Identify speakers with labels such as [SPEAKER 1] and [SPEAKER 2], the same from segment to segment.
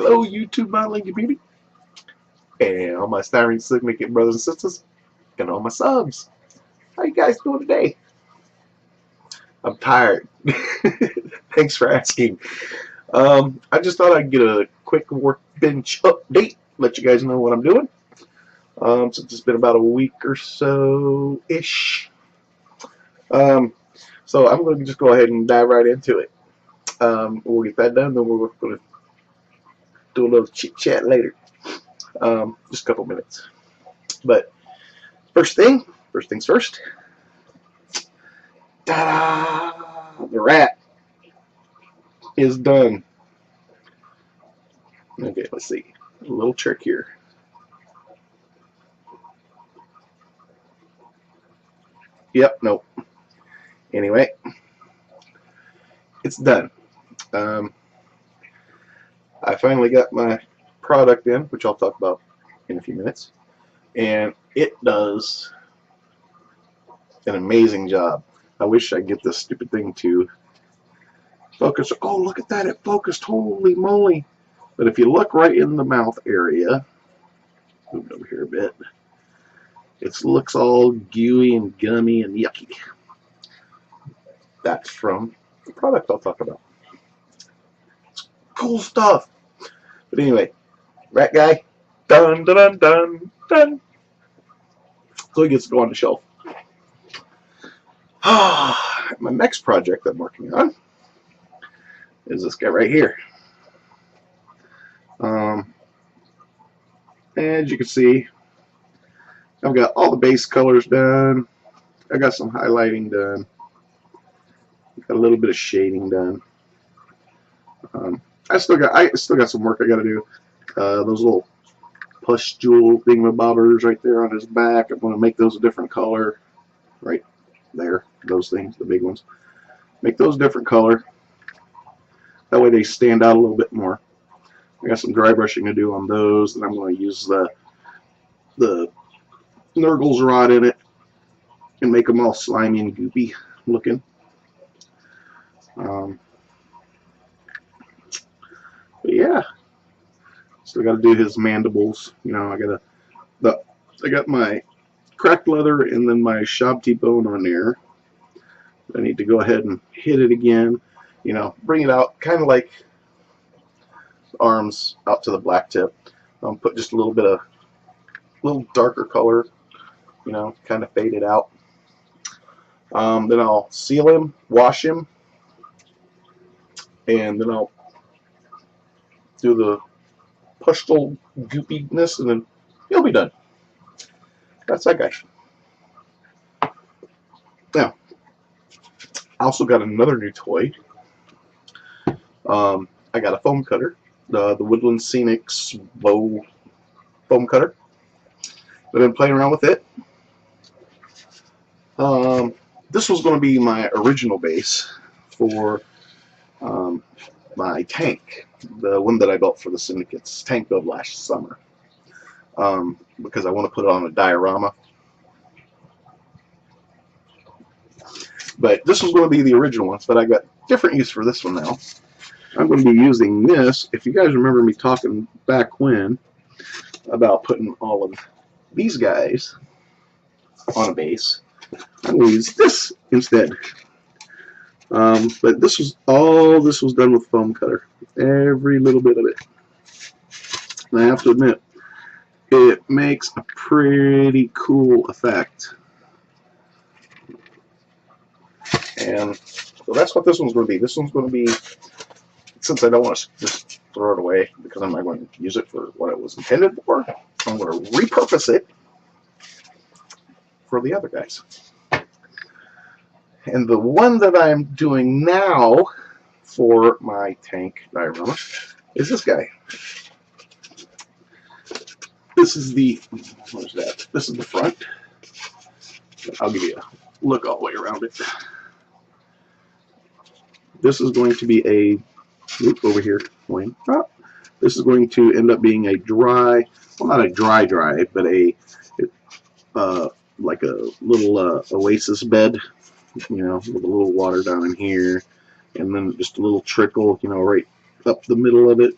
[SPEAKER 1] Hello, YouTube modeling community, and all my styrene slick making brothers and sisters, and all my subs. How you guys doing today? I'm tired. Thanks for asking. I just thought I'd get a quick Workbench update, let you guys know what I'm doing. Since it's been about a week or so-ish. So I'm going to just go ahead and dive right into it. We'll get that done, then we're going to do a little chit-chat later. Just a couple minutes. But first things first. Ta-da! The rat is done. Okay, let's see. A little trick here. Yep, nope. Anyway, it's done. I finally got my product in, which I'll talk about in a few minutes, and it does an amazing job. I wish I could get this stupid thing to focus. Oh, look at that, it focused, holy moly. But if you look right in the mouth area, moved over here a bit, it looks all gooey and gummy and yucky. That's from the product I'll talk about. It's cool stuff. But anyway, rat guy, done, done, done, done. So he gets to go on the shelf. My next project I'm working on is this guy right here. As you can see, I've got all the base colors done. I got some highlighting done. Got a little bit of shading done. I still got some work I got to do. Those little pustule thingamabobbers right there on his back, I'm going to make those a different color. Right there, those things, the big ones. Make those a different color. That way they stand out a little bit more. I got some dry brushing to do on those. Then I'm going to use the Nurgle's rod in it and make them all slimy and goopy looking. But yeah, still got to do his mandibles. You know, I got my cracked leather and then my Shabti bone on there. I need to go ahead and hit it again. You know, bring it out, kind of like arms out to the black tip. Put just a little bit of little darker color. You know, kind of fade it out. Then I'll seal him, wash him, and then I'll do the pustule goopiness, and then he'll be done. That's that guy. Now, I also got another new toy. I got a foam cutter, the Woodland Scenics bow foam cutter. I've been playing around with it. This was going to be my original base for my tank, the one that I built for the Syndicate's tank build last summer, because I want to put it on a diorama. But this was going to be the original one, but I got different use for this one now. I'm going to be using this. If you guys remember me talking back when about putting all of these guys on a base, I'm going to use this instead. But this was done with foam cutter, every little bit of it. And I have to admit, it makes a pretty cool effect. And so that's what this one's going to be. This one's going to be, since I don't want to just throw it away because I'm not going to use it for what it was intended for, I'm going to repurpose it for the other guys. And the one that I'm doing now for my tank diorama is this guy. This is the, what is that? This is the front. I'll give you a look all the way around it. This is going to be a, over here, Wayne. Oh, this is going to end up being a dry, well, not a dry, but a, like a little oasis bed, you know, with a little water down in here, and then just a little trickle, you know, right up the middle of it,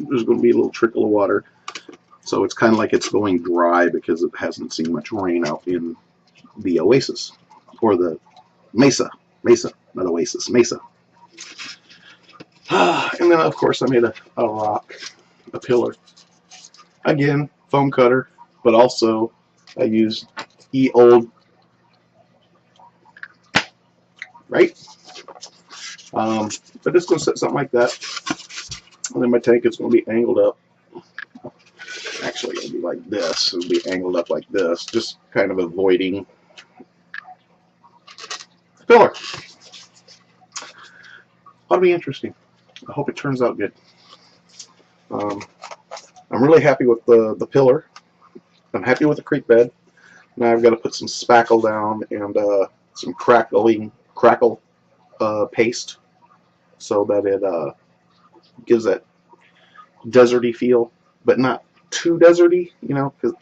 [SPEAKER 1] there's going to be a little trickle of water. So it's kind of like it's going dry because it hasn't seen much rain out in the oasis, or the mesa, not oasis, mesa. And then of course I made a rock, a pillar. Again, foam cutter, but also I used old, right? But it's going to set something like that. And then my tank is going to be angled up. Actually, it'll be like this. It'll be angled up like this, just kind of avoiding the pillar. Ought to be interesting. I hope it turns out good. I'm really happy with the pillar. I'm happy with the creek bed. Now I've got to put some spackle down and some crackle paste so that it gives that deserty feel, but not too deserty, you know, because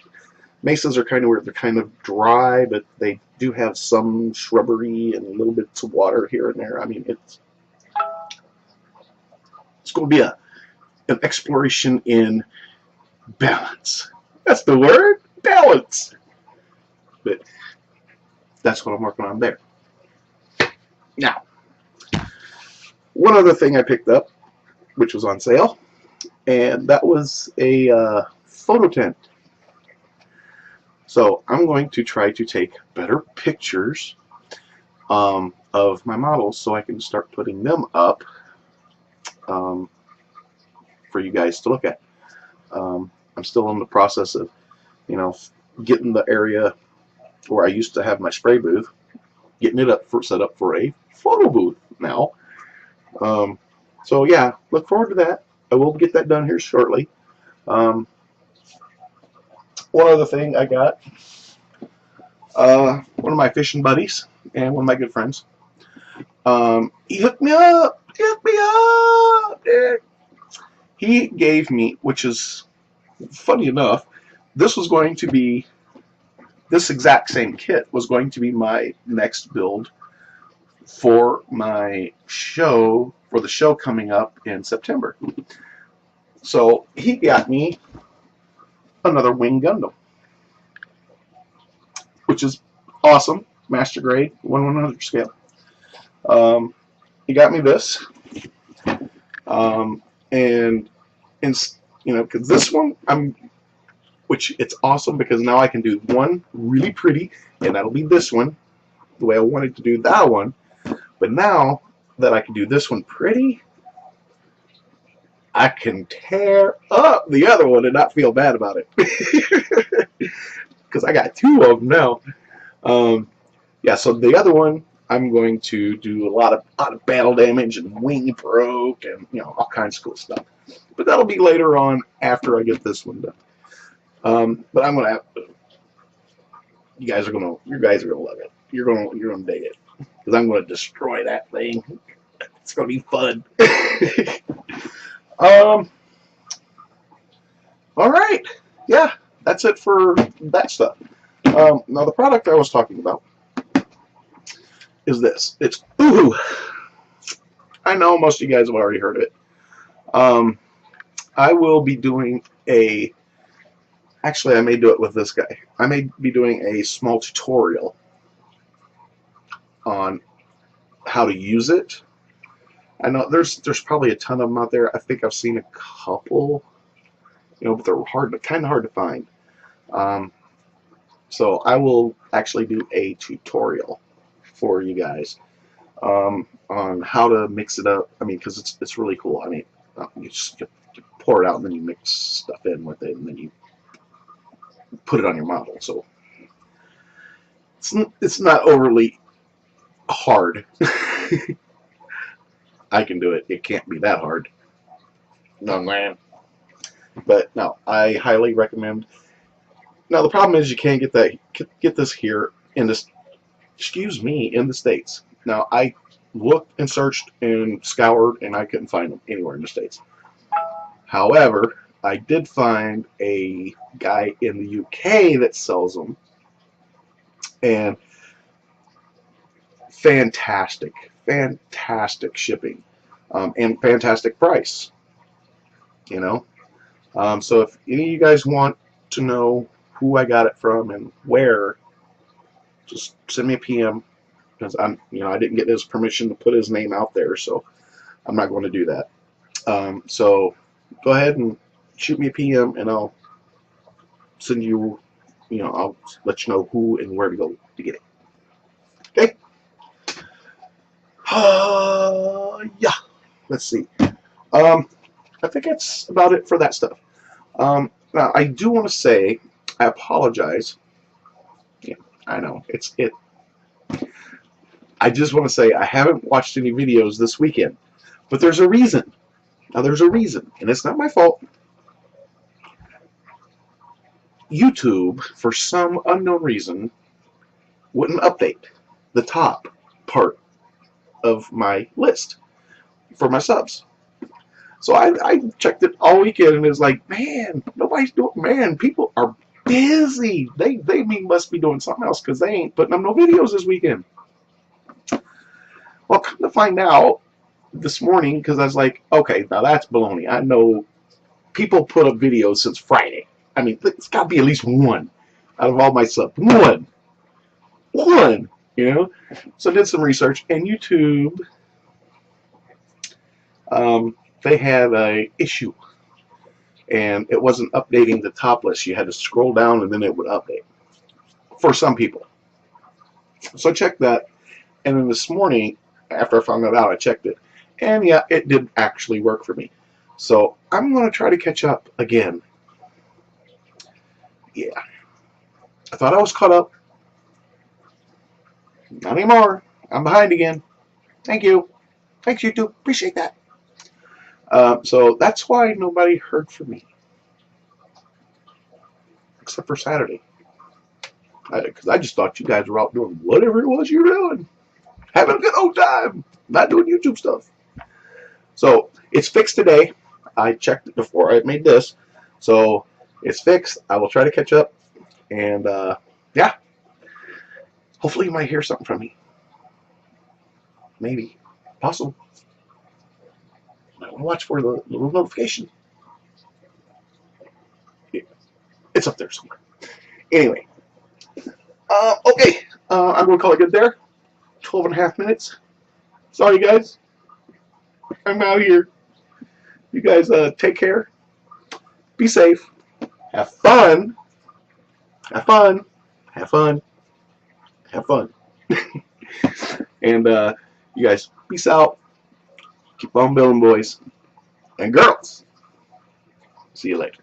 [SPEAKER 1] mesas are kind of where they're kind of dry, but they do have some shrubbery and a little bits of water here and there. I mean, it's going to be an exploration in balance. That's the word, balance. But that's what I'm working on there. Now, one other thing I picked up, which was on sale, and that was a photo tent. So I'm going to try to take better pictures of my models so I can start putting them up for you guys to look at. I'm still in the process of, you know, getting the area where I used to have my spray booth, getting it set up for a photo booth now. So yeah, look forward to that. I will get that done here shortly. One other thing I got, one of my fishing buddies and one of my good friends, he hooked me up. He gave me, which is funny enough, this exact same kit was going to be my next build for my show, for the show coming up in September. So he got me another Wing Gundam, which is awesome, master grade, 1/100 scale. He got me this, and you know, because this one which it's awesome because now I can do one really pretty, and that'll be this one, the way I wanted to do that one. But now that I can do this one pretty, I can tear up the other one and not feel bad about it. Because I got two of them now. Yeah, so the other one, I'm going to do a lot of battle damage and wing broke and, you know, all kinds of cool stuff. But that'll be later on after I get this one done. But I'm gonna have you guys are gonna love it. You're gonna dig it because I'm gonna destroy that thing. It's gonna be fun. All right, yeah, that's it for that stuff. Now the product I was talking about is this. It's Uhu. I know most of you guys have already heard of it. I will be doing actually I may do it with this guy. I may be doing a small tutorial on how to use it. I know there's probably a ton of them out there. I think I've seen a couple, you know, but they're kind of hard to find. So I will actually do a tutorial for you guys on how to mix it up. I mean, because it's really cool. I mean, you just pour it out and then you mix stuff in with it and then you put it on your model. So it's not overly hard. I can do it. It can't be that hard. No, man. But no, I highly recommend. Now the problem is you can't get this here in this. Excuse me, in the States. Now I looked and searched and scoured and I couldn't find them anywhere in the States. However, I did find a guy in the UK that sells them, and fantastic shipping, and fantastic price. you know. So if any of you guys want to know who I got it from and where, just send me a PM, because I didn't get his permission to put his name out there, so I'm not going to do that. So go ahead and shoot me a PM, and I'll send you, I'll let you know who and where to go to get it. Okay? Yeah. Let's see. I think that's about it for that stuff. Now, I do want to say, I apologize. Yeah, I know. I just want to say I haven't watched any videos this weekend. But there's a reason. Now, there's a reason. And it's not my fault. YouTube, for some unknown reason, wouldn't update the top part of my list for my subs. So I checked it all weekend, and it's like, man, nobody's doing. Man, people are busy. They must be doing something else, because they ain't putting up no videos this weekend. Well, come to find out this morning, because I was like, okay, now that's baloney. I know people put up videos since Friday. I mean, it's got to be at least one out of all my subs. One, So I did some research, and YouTube, they had a issue, and it wasn't updating the top list. You had to scroll down, and then it would update for some people. So I checked that, and then this morning, after I found that out, I checked it, and yeah, it did actually work for me. So I'm going to try to catch up again. Yeah. I thought I was caught up. Not anymore. I'm behind again. Thank you. Thanks, YouTube. Appreciate that. So that's why nobody heard from me. Except for Saturday. Because I just thought you guys were out doing whatever it was you were doing. Having a good old time. Not doing YouTube stuff. So it's fixed today. I checked it before I made this. So it's fixed. I will try to catch up. And yeah. Hopefully you might hear something from me. Maybe. Possible. Watch for the little notification. It's up there somewhere. Anyway. Okay. I'm going to call it good there. 12 and a half minutes. Sorry, guys. I'm out here. You guys take care. Be safe. Have fun. Have fun. Have fun. Have fun. And you guys, peace out. Keep on building, boys and girls. See you later.